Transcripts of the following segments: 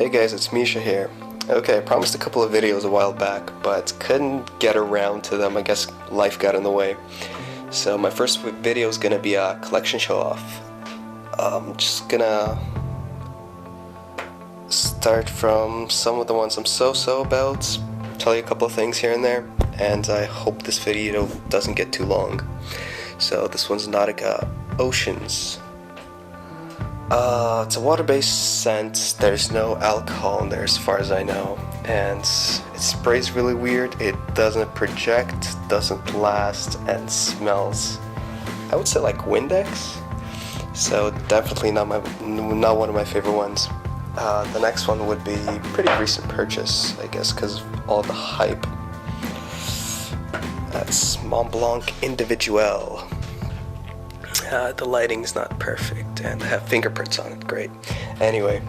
Hey guys, it's Misha here. Okay, I promised a couple of videos a while back, but couldn't get around to them. I guess life got in the way. So my first video is gonna be a collection show-off. I'm just gonna start from some of the ones I'm so about, tell you a couple of things here and there, and I hope this video doesn't get too long. So this one's Nautica Oceans. It's a water-based scent. There's no alcohol in there as far as I know, and it sprays really weird. It doesn't project, doesn't last, and smells, I would say, like Windex. So definitely not one of my favorite ones. The next one would be pretty recent purchase, I guess, because of all the hype. That's Mont Blanc Individuel. The lighting's not perfect, and I have fingerprints on it. Great. Anyway,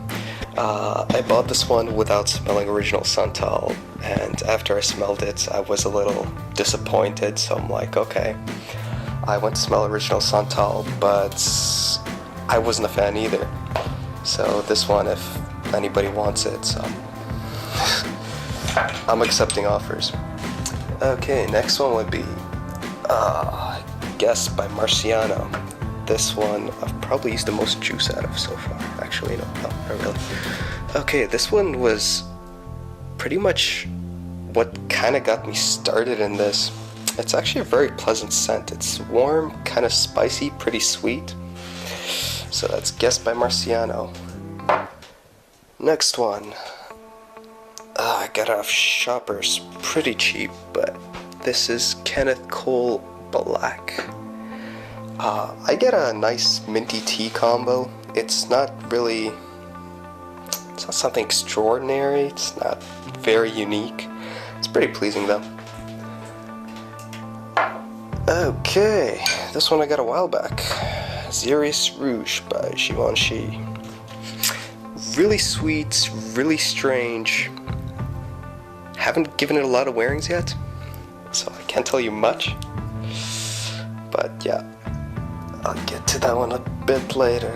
I bought this one without smelling original Santal, and after I smelled it, I was a little disappointed. So I'm like, okay. I went to smell original Santal, but I wasn't a fan either. So this one, if anybody wants it, I'm accepting offers. Okay, next one would be Guess by Marciano. This one I've probably used the most juice out of so far. Actually, no, not really. Okay, this one was pretty much what kind of got me started in this. It's actually a very pleasant scent. It's warm, kind of spicy, pretty sweet. So that's Guess by Marciano. Next one. I got it off Shoppers, pretty cheap, but this is Kenneth Cole Black. I get a nice minty tea combo. It's not something extraordinary. It's not very unique. It's pretty pleasing though. Okay, this one I got a while back. Xeris Rouge by Givenchy. Really sweet, really strange. Haven't given it a lot of wearings yet, so I can't tell you much. But yeah, I'll get to that one a bit later.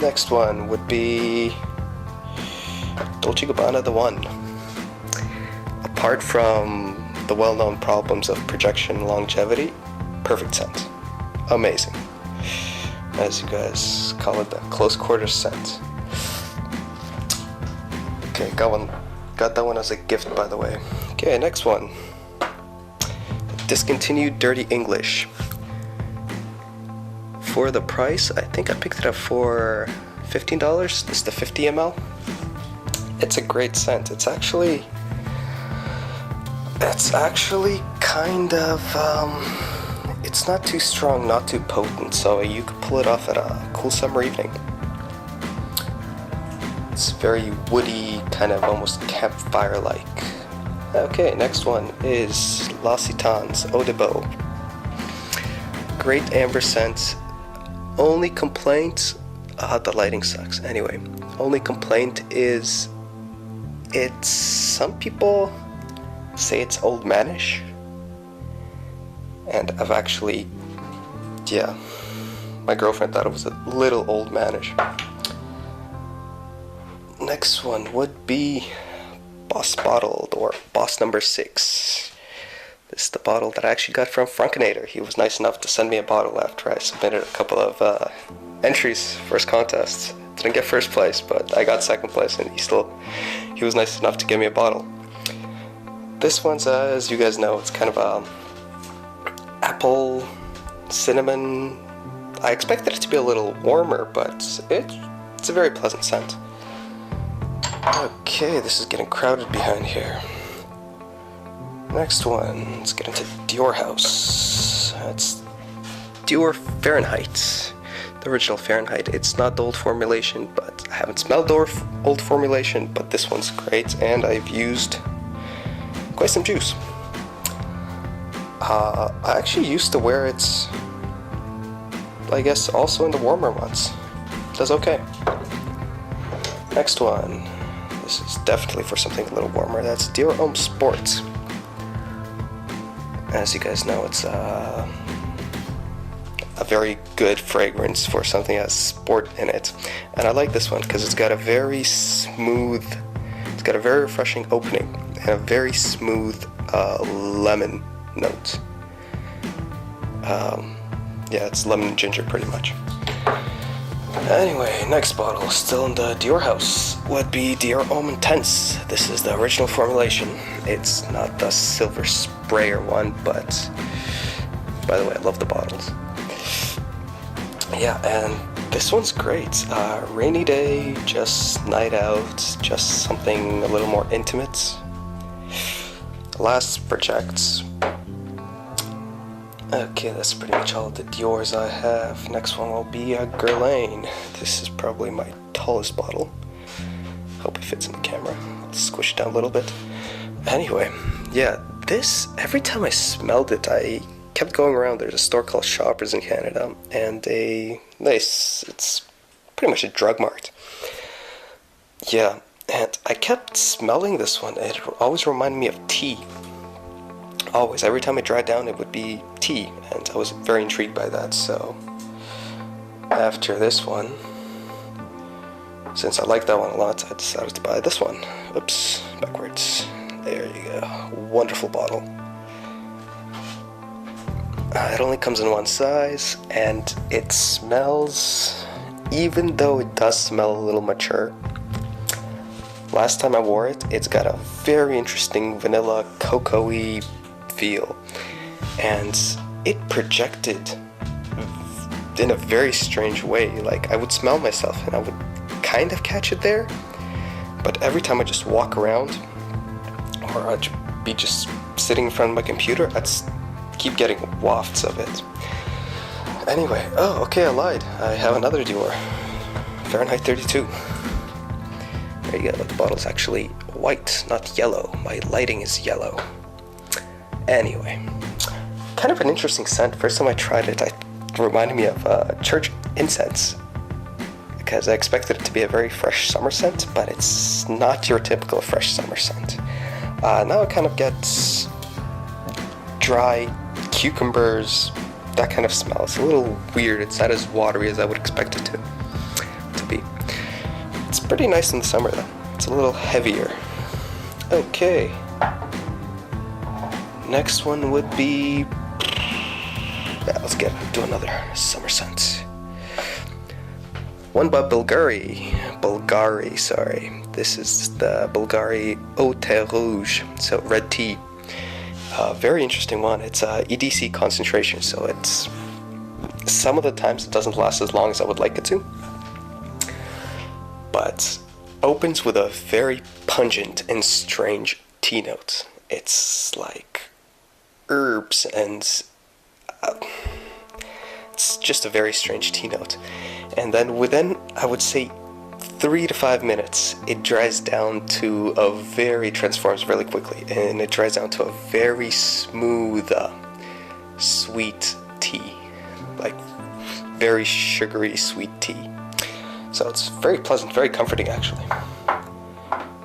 Next one would be Dolce & Gabbana The One. Apart from the well-known problems of projection and longevity, perfect scent. Amazing. As you guys call it, the close quarters scent. Okay, got that one as a gift, by the way. Okay, next one. Discontinued Dirty English. For the price, I think I picked it up for $15. This is the 50 ml. It's a great scent. It's actually kind of, it's not too strong, not too potent, so you could pull it off at a cool summer evening. It's very woody, kind of almost campfire-like. Okay, next one is L'Occitans Eau de Beau. Great amber scent. Only complaint, the lighting sucks. Anyway, only complaint is some people say it's old manish, and I've actually, yeah, my girlfriend thought it was a little old manish. Next one would be Boss Bottled, or Boss Number 6. This is the bottle that I actually got from Frunkinator. He was nice enough to send me a bottle after I submitted a couple of entries for his contest. Didn't get first place, but I got second place, and he was nice enough to give me a bottle. This one's, as you guys know, it's kind of a apple, cinnamon. I expected it to be a little warmer, but it's a very pleasant scent. Okay, this is getting crowded behind here. Next one, let's get into Dior House. It's Dior Fahrenheit, the original Fahrenheit. It's not the old formulation, but I haven't smelled the old formulation, but this one's great, and I've used quite some juice. I actually used to wear it, I guess, also in the warmer months. It does okay. Next one. This is definitely for something a little warmer. That's Dior Homme Sport. As you guys know, it's a very good fragrance for something that has sport in it. And I like this one because it's got a very smooth got a very refreshing opening and a very smooth lemon note. Yeah, it's lemon and ginger pretty much. Anyway, next bottle, still in the Dior house, would be Dior Homme Intense. This is the original formulation. It's not the silver sprayer one, but by the way, I love the bottles. Yeah, and this one's great. Rainy day, just night out, just something a little more intimate. Last project. Okay, that's pretty much all the Dior's I have. Next one will be a Guerlain. This is probably my tallest bottle. Hope it fits in the camera. I'll squish it down a little bit. Anyway, yeah, this, every time I smelled it, I kept going around. There's a store called Shoppers in Canada, and it's pretty much a drug mart. Yeah, and I kept smelling this one. It always reminded me of tea. Always, every time I dried down, it would be tea, and I was very intrigued by that. So after this one, since I liked that one a lot, I decided to buy this one. Oops, backwards. There you go. Wonderful bottle. It only comes in one size, and it smells, even though it does smell a little mature. Last time I wore it, it's got a very interesting vanilla cocoa-y feel, and it projected in a very strange way. Like, I would smell myself and I would kind of catch it there, but every time I just walk around, or I'd be just sitting in front of my computer, I'd keep getting wafts of it. Anyway, oh, okay, I lied. I have another Dior. Fahrenheit 32. There you go, the bottle's actually white, not yellow. My lighting is yellow. Anyway, kind of an interesting scent. First time I tried it, it reminded me of church incense, because I expected it to be a very fresh summer scent, but it's not your typical fresh summer scent. Now it kind of gets dry cucumbers, that kind of smell. It's a little weird. It's not as watery as I would expect it to be. It's pretty nice in the summer though. It's a little heavier. Okay. Next one would be, yeah, let's do another summer scent. One by Bulgari, sorry. This is the Bulgari Eau Thé Rouge, so red tea. Very interesting one. It's EDC concentration, so it's, some of the times it doesn't last as long as I would like it to, but opens with a very pungent and strange tea note. It's like herbs, and it's just a very strange tea note. And then within, I would say, 3 to 5 minutes, it dries down to transforms really quickly, and it dries down to a very smooth, sweet tea, like very sugary sweet tea. So it's very pleasant, very comforting actually.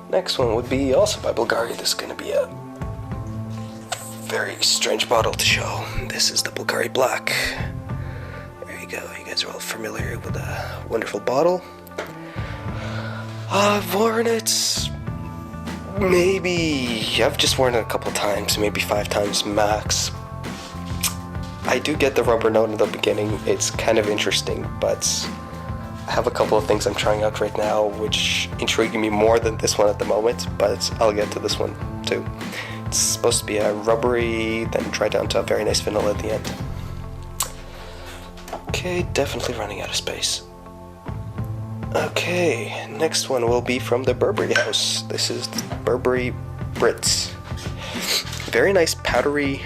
Next one would be also by Bulgari. This is going to be a very strange bottle to show. This is the Bulgari Black. There you go. You guys are all familiar with a wonderful bottle. I've worn it, I've just worn it a couple times, maybe 5 times max. I do get the rubber note in the beginning. It's kind of interesting, but I have a couple of things I'm trying out right now which intrigue me more than this one at the moment, but I'll get to this one too. It's supposed to be a rubbery, then dry down to a very nice vanilla at the end. Okay, definitely running out of space. Okay, next one will be from the Burberry house. This is Burberry Brits. Very nice powdery,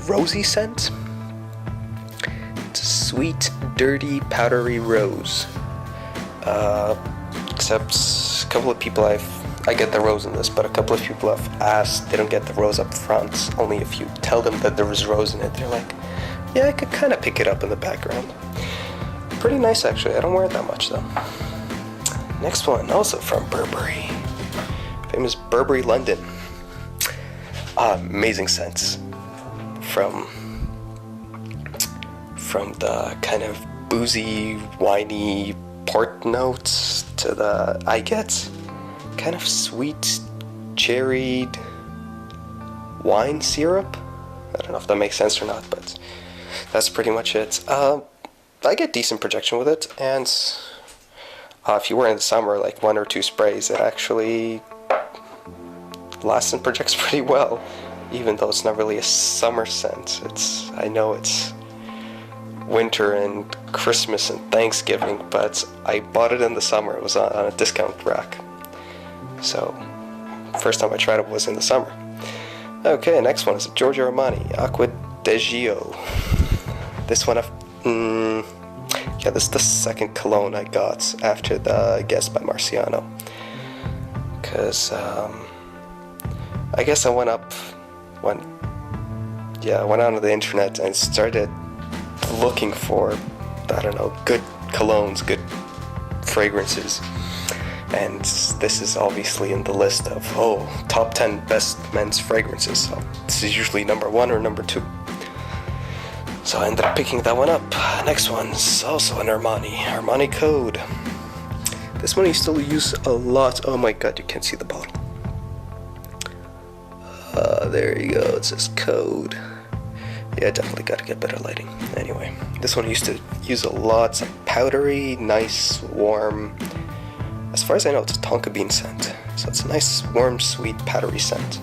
rosy scent. It's a sweet, dirty, powdery rose. Except a couple of people I get the rose in this, but a couple of people have asked, they don't get the rose up front. Only if you tell them that there was rose in it, they're like, yeah, I could kind of pick it up in the background. Pretty nice actually, I don't wear it that much though. Next one, also from Burberry. Famous Burberry London. Amazing scents. From the kind of boozy, winey port notes to the, I get kind of sweet cherried wine syrup. I don't know if that makes sense or not, but that's pretty much it. I get decent projection with it, and if you wear it in the summer, like 1 or 2 sprays, it actually lasts and projects pretty well, even though it's not really a summer scent. I know it's winter and Christmas and Thanksgiving, but I bought it in the summer. It was on a discount rack, so first time I tried it was in the summer. Okay, next one is Giorgio Armani Acqua di Gio. This one yeah, this is the second cologne I got after the Guess by Marciano, because I guess I went out onto the internet and started looking for, I don't know, good colognes, good fragrances, and this is obviously in the list of top 10 best men's fragrances, so this is usually number 1 or number 2. So I ended up picking that one up. Next one's also an Armani Code. This one I still use a lot. Oh my god, you can't see the bottle. There you go, it says Code. Yeah, definitely gotta get better lighting. Anyway, this one I used to use a lot. It's a powdery, nice, warm, as far as I know, it's a tonka bean scent. So it's a nice, warm, sweet, powdery scent.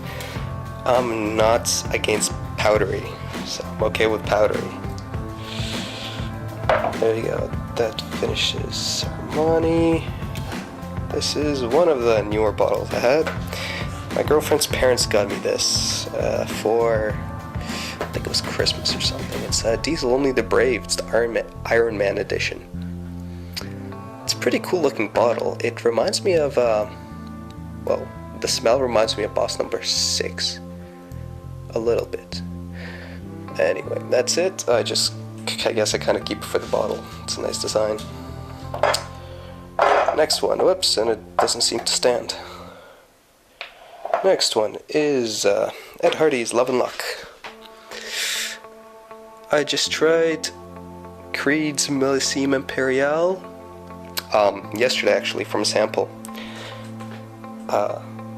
I'm not against powdery, so I'm okay with powdery. There you go, that finishes Armani. This is one of the newer bottles I had. My girlfriend's parents got me this for, I think it was Christmas or something. It's Diesel Only the Brave. It's the Iron Man edition. It's a pretty cool looking bottle. It reminds me of, well, the smell reminds me of Boss Number 6. A little bit. Anyway, that's it. I guess I kind of keep it for the bottle. It's a nice design. Next one. Whoops, and it doesn't seem to stand. Next one is Ed Hardy's Love and Luck. I just tried Creed's Millésime Impériale yesterday, actually, from a sample.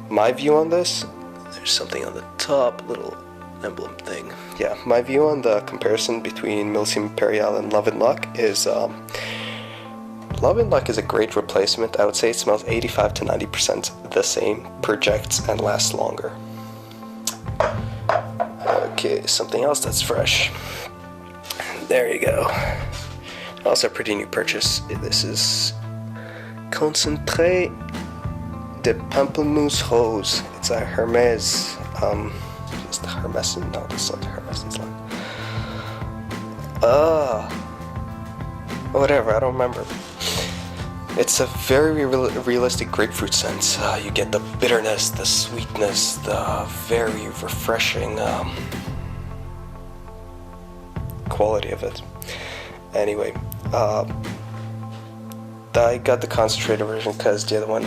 My view on this, there's something on the top, little emblem thing. Yeah, my view on the comparison between Millésime Impériale and Love and Luck is Love and Luck is a great replacement. I would say it smells 85 to 90% the same, projects, and lasts longer. Okay, something else that's fresh. There you go. Also a pretty new purchase. This is Concentré de Pamplemousse Rose. It's a Hermes. Is the Hermes? No, that's not the Hermes. It's like whatever. I don't remember. It's a very realistic grapefruit scent. You get the bitterness, the sweetness, the very refreshing quality of it. Anyway, I got the concentrated version because the other one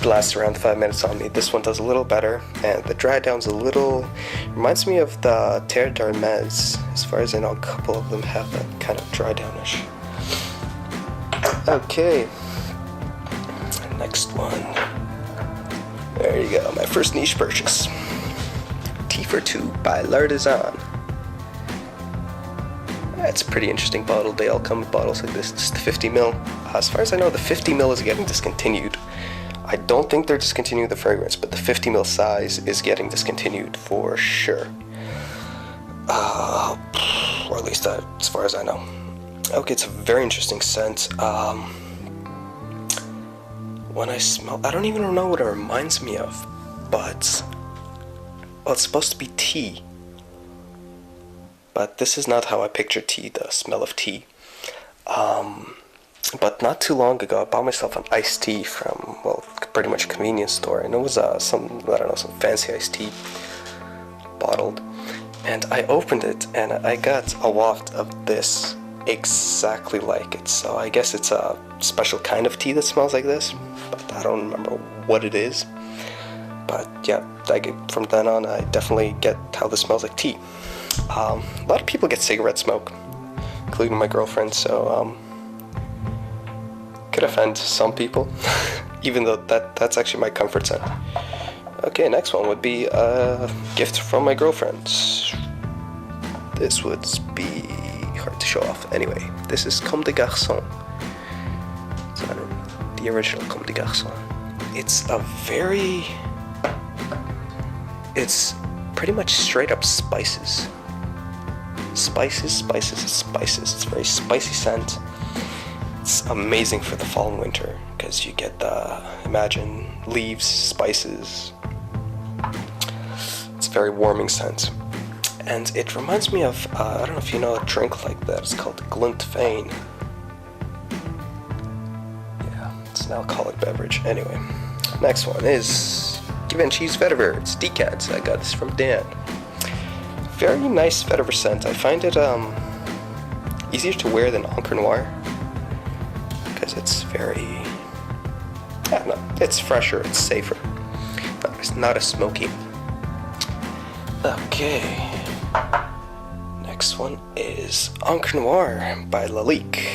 lasts around 5 minutes on me. This one does a little better, and the dry down's a little, reminds me of the Terre d'Hermes. As far as I know, a couple of them have that kind of dry downish. Okay, next one. There you go, my first niche purchase. Tea for Two by L'Artisan. It's a pretty interesting bottle. They all come with bottles like this. This is the 50ml. As far as I know, the 50ml is getting discontinued. I don't think they're discontinuing the fragrance, but the 50ml size is getting discontinued for sure. Or at least as far as I know. Okay, it's a very interesting scent. When I smell, I don't even know what it reminds me of, but well, it's supposed to be tea. But this is not how I picture tea, the smell of tea. But not too long ago, I bought myself an iced tea from, well, pretty much a convenience store, and it was some fancy iced tea bottled. And I opened it, and I got a waft of this exactly like it. So I guess it's a special kind of tea that smells like this, but I don't remember what it is. But yeah, from then on, I definitely get how this smells like tea. A lot of people get cigarette smoke, including my girlfriend, so could offend some people, even though that's actually my comfort scent. Okay, next one would be a gift from my girlfriend. This would be hard to show off. Anyway, this is Comme des Garçons. So, the original Comme des Garçons. It's pretty much straight up spices. Spices. It's a very spicy scent. It's amazing for the fall and winter because you get imagine leaves, spices. It's a very warming scent. And it reminds me of, I don't know if you know a drink like that, it's called Glühwein. Yeah, it's an alcoholic beverage. Anyway, next one is Givenchy's Vetiver. It's decant. I got this from Dan. Very nice vetiver scent. I find it easier to wear than Encre Noire because it's very, it's fresher, it's safer. It's not as smoky. Okay. Next one is Encre Noire by Lalique.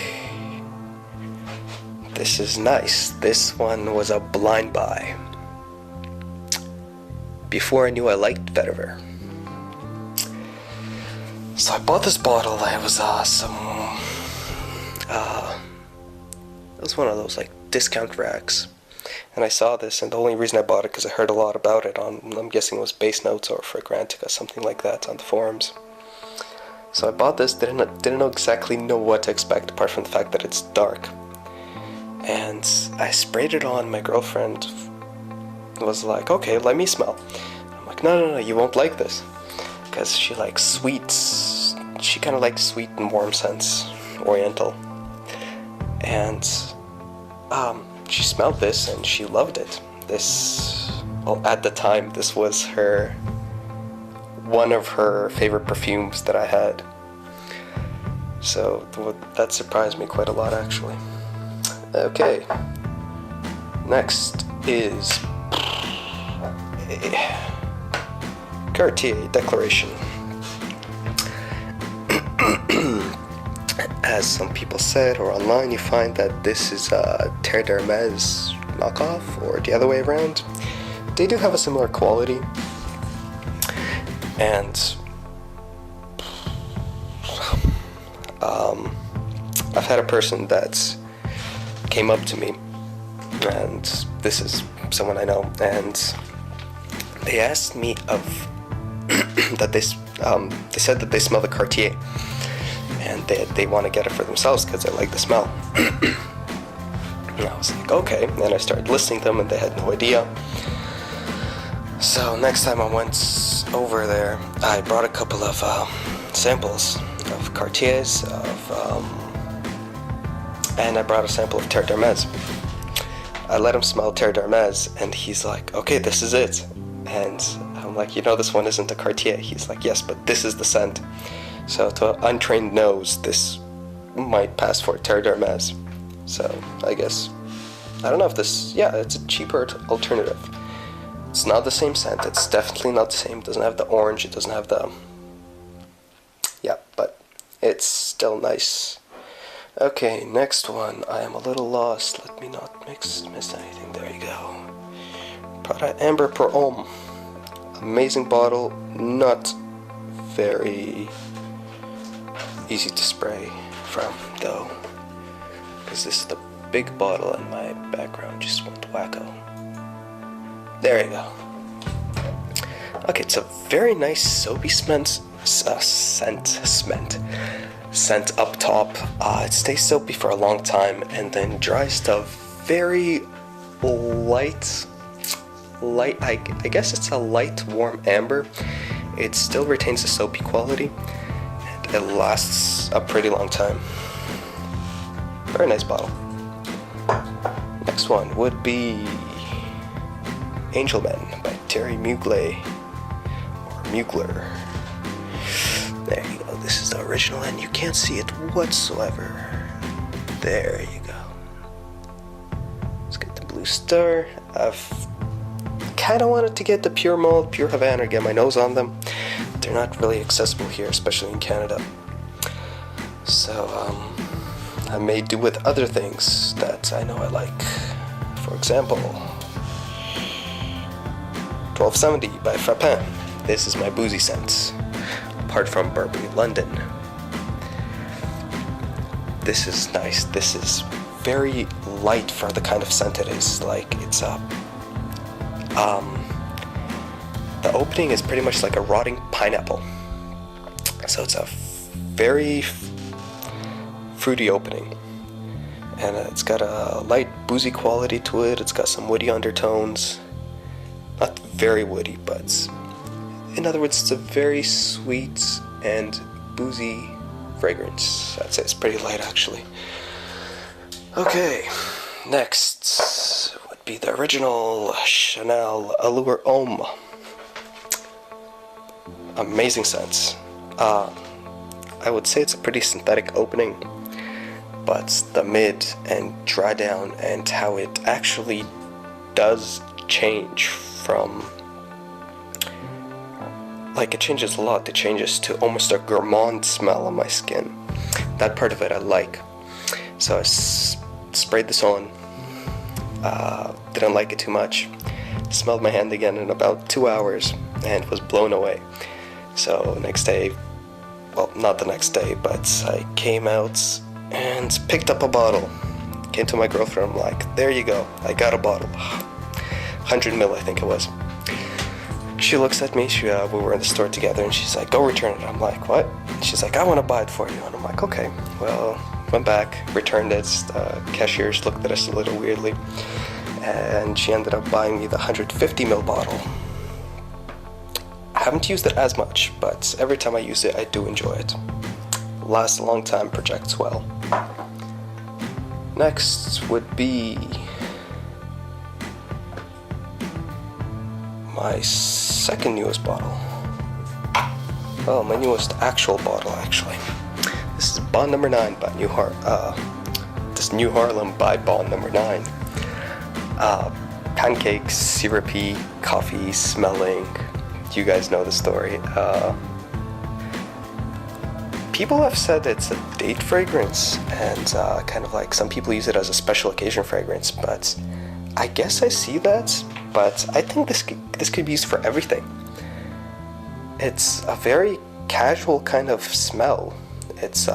This is nice. This one was a blind buy. Before I knew I liked vetiver. So I bought this bottle. It was it was one of those like discount racks. And I saw this, and the only reason I bought it because I heard a lot about it on, I'm guessing it was Base Notes or Fragrantica, something like that on the forums. So I bought this, didn't exactly know what to expect apart from the fact that it's dark. And I sprayed it on. My girlfriend was like, okay, let me smell. I'm like, no, you won't like this. Because she likes sweets. She kind of likes sweet and warm scents, oriental. And she smelled this and she loved it. At the time, this was one of her favorite perfumes that I had. So that surprised me quite a lot, actually. Okay. Next is Cartier Declaration. As some people said, or online, you find that this is a Terre d'Hermès knockoff, or the other way around. They do have a similar quality, and I've had a person that came up to me, and this is someone I know, and they asked me that they said that they smell the Cartier, and they want to get it for themselves because they like the smell. And I was like, okay. And then I started listing them, and they had no idea. So next time I went over there, I brought a couple of samples of Cartiers, and I brought a sample of Terre d'Hermès. I let him smell Terre d'Hermès, and he's like, okay, this is it. And I'm like, this one isn't a Cartier. He's like, yes, but this is the scent. So to an untrained nose, this might pass for Terre d'Hermès. So I guess, I don't know if this, it's a cheaper alternative. It's not the same scent. It's definitely not the same. It doesn't have the orange. It doesn't have the, but it's still nice. Okay, next one. I am a little lost. Let me not miss anything. There you go. Prada Amber Per Homme. Amazing bottle. Not very easy to spray from, though, because this is the big bottle and my background just went wacko. There you go. Okay, it's a very nice soapy scent up top. It stays soapy for a long time and then dries to very light, I guess it's a light warm amber. It still retains the soapy quality, and it lasts a pretty long time. Very nice bottle. Next one would be Angelman by Terry Mugler, or Mugler. There you go. This is the original, and you can't see it whatsoever. There you go. Let's get the blue star. I've kind of wanted to get the Pure Mold, Pure Havana, get my nose on them. They're not really accessible here, especially in Canada. So, I may do with other things that I know I like. For example, 1270 by Frunk. This is my boozy scent. Apart from Burberry London. This is nice. This is very light for the kind of scent it is. Like, it's the opening is pretty much like a rotting pineapple. So it's a very fruity opening. And it's got a light boozy quality to it. It's got some woody undertones. Not very woody, but in other words, it's a very sweet and boozy fragrance. I'd say it's pretty light, actually. Okay, next would be the original Chanel Allure Homme. Amazing scents. I would say it's a pretty synthetic opening, but the mid and dry down and how it actually does change from, like, it changes a lot. It changes to almost a gourmand smell on my skin. That part of it I like. So I sprayed this on, didn't like it too much, smelled my hand again in about 2 hours and was blown away. So next day, well, not the next day, but I came out and picked up a bottle. Came to my girlfriend, I'm like, there you go, I got a bottle. 100 ml, I think it was. She looks at me, we were in the store together, and she's like, go return it. I'm like, what? She's like, I want to buy it for you. And I'm like, okay. Well, went back, returned it. The cashiers looked at us a little weirdly, and she ended up buying me the 150 ml bottle. I haven't used it as much, but every time I use it, I do enjoy it. Lasts a long time, projects well. Next would be my second newest bottle. Oh, my newest actual bottle, actually. This is Bond Number 9 by New Harlem by Bond Number 9. Pancakes, syrupy, coffee smelling. You guys know the story. People have said it's a date fragrance, and kind of like some people use it as a special occasion fragrance, but I guess I see that. But I think this could be used for everything. It's a very casual kind of smell. It's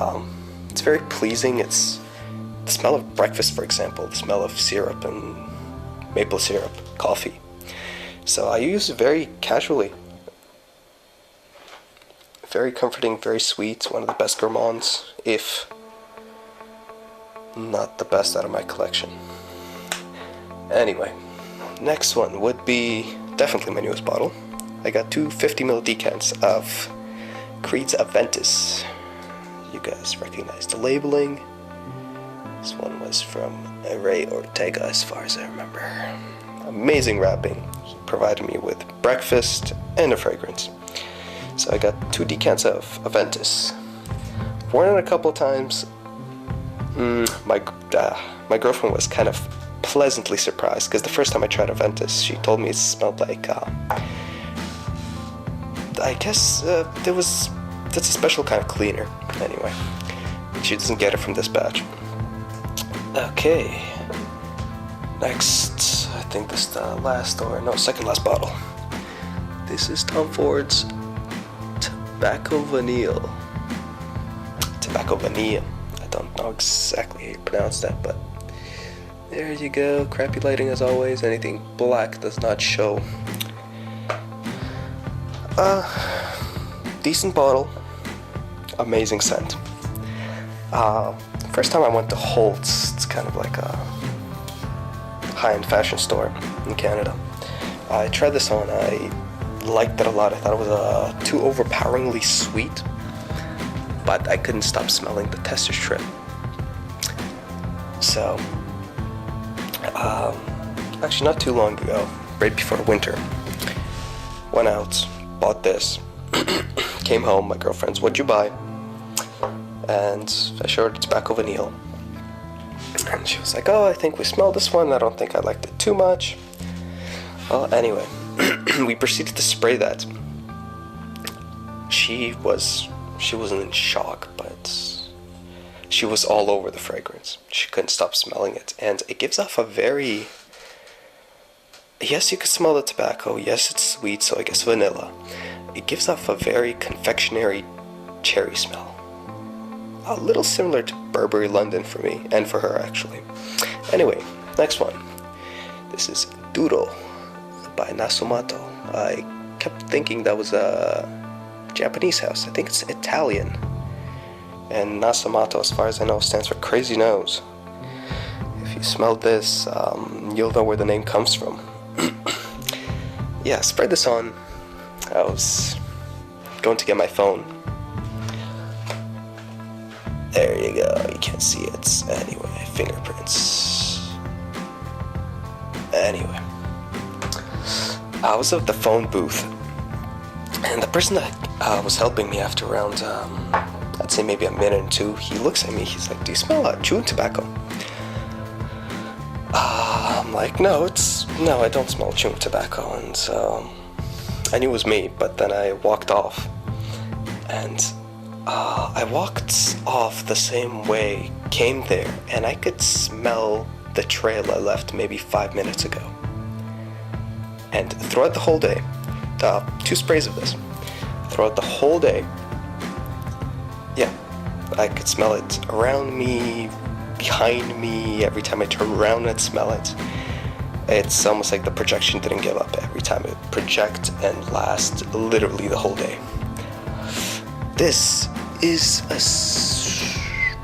very pleasing. It's the smell of breakfast, for example, the smell of syrup and maple syrup, coffee. So I use it very casually. Very comforting, very sweet, one of the best gourmands, if not the best out of my collection. Anyway, next one would be definitely my newest bottle. I got two 50 ml decants of Creed's Aventus. You guys recognize the labeling. This one was from Ray Ortega, as far as I remember. Amazing wrapping. He provided me with breakfast and a fragrance. So I got two decants of Aventus. Worn it a couple of times. My girlfriend was kind of pleasantly surprised, because the first time I tried Aventus, she told me it smelled like, I guess that's a special kind of cleaner. Anyway, she doesn't get it from this batch. Okay, next, I think this is the second last bottle. This is Tom Ford's Tobacco Vanille. I don't know exactly how you pronounce that, but there you go. Crappy lighting as always. Anything black does not show. Decent bottle. Amazing scent. First time I went to Holt's, it's kind of like a high-end fashion store in Canada. I tried this on. I liked it a lot. I thought it was too overpoweringly sweet, but I couldn't stop smelling the tester strip. So, actually not too long ago, right before winter, went out, bought this, came home, my girlfriend's, what'd you buy? And I showed her Tobacco Vanille. And she was like, oh, I think we smelled this one. I don't think I liked it too much. Well, anyway, we proceeded to spray that. She wasn't in shock, but she was all over the fragrance. She couldn't stop smelling it. And it gives off a very Yes, you can smell the tobacco. Yes, it's sweet, so I guess vanilla. It gives off a very confectionery cherry smell. A little similar to Burberry London for me, and for her actually. Anyway, next one. This is Duro by Nasumato. I kept thinking that was a Japanese house. I think it's Italian. And Nasumato, as far as I know, stands for crazy nose. If you smell this, you'll know where the name comes from. Yeah, spread this on. I was going to get my phone. There you go, you can't see it. Anyway, fingerprints. Anyway, I was at the phone booth, and the person that was helping me after around, I'd say maybe a minute or two, he looks at me, he's like, "Do you smell chewing tobacco?" I'm like, no, I don't smell chewing tobacco, and I knew it was me, but then I walked off, and I walked off the same way, came there, and I could smell the trail I left maybe 5 minutes ago. And throughout the whole day, 2 sprays of this, throughout the whole day, yeah, I could smell it around me, behind me. Every time I turn around, I'd smell it. It's almost like the projection didn't give up. Every time it project and last literally the whole day. This is a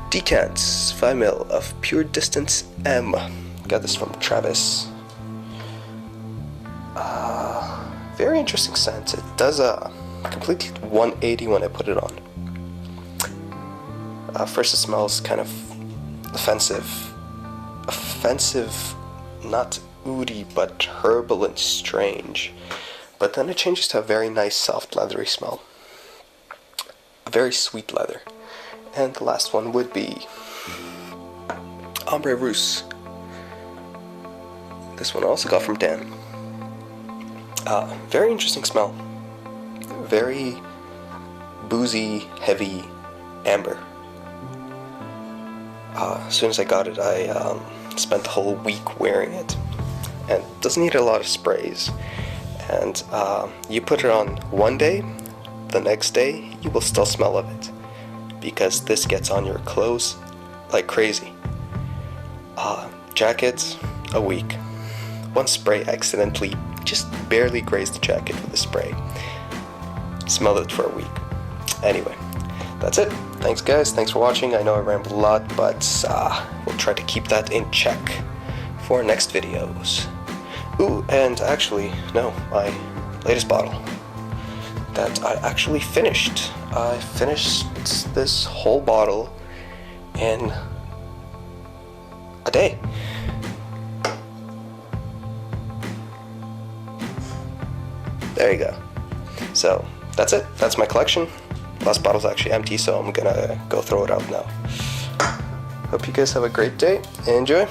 decant 5ml of Pure Distance M. Got this from Travis. Very interesting scent. It does a completely 180 when I put it on. First it smells kind of offensive, not oody, but herbal and strange. But then it changes to a very nice, soft, leathery smell. A very sweet leather. And the last one would be Ombre Rousse. This one I also got from Dan. Very interesting smell. Very boozy, heavy amber. As soon as I got it, I spent the whole week wearing it. And it doesn't need a lot of sprays. And you put it on one day, the next day you will still smell of it. Because this gets on your clothes like crazy. Jackets, a week. One spray accidentally just barely grazed the jacket with a spray. Smelled it for a week. Anyway, that's it. Thanks guys, thanks for watching. I know I rambled a lot, but we'll try to keep that in check for next videos. Ooh, and actually, no, my latest bottle that I actually finished. I finished this whole bottle in a day. There you go. So, that's it. That's my collection. Last bottle's actually empty, so I'm gonna go throw it out now. Hope you guys have a great day. Enjoy.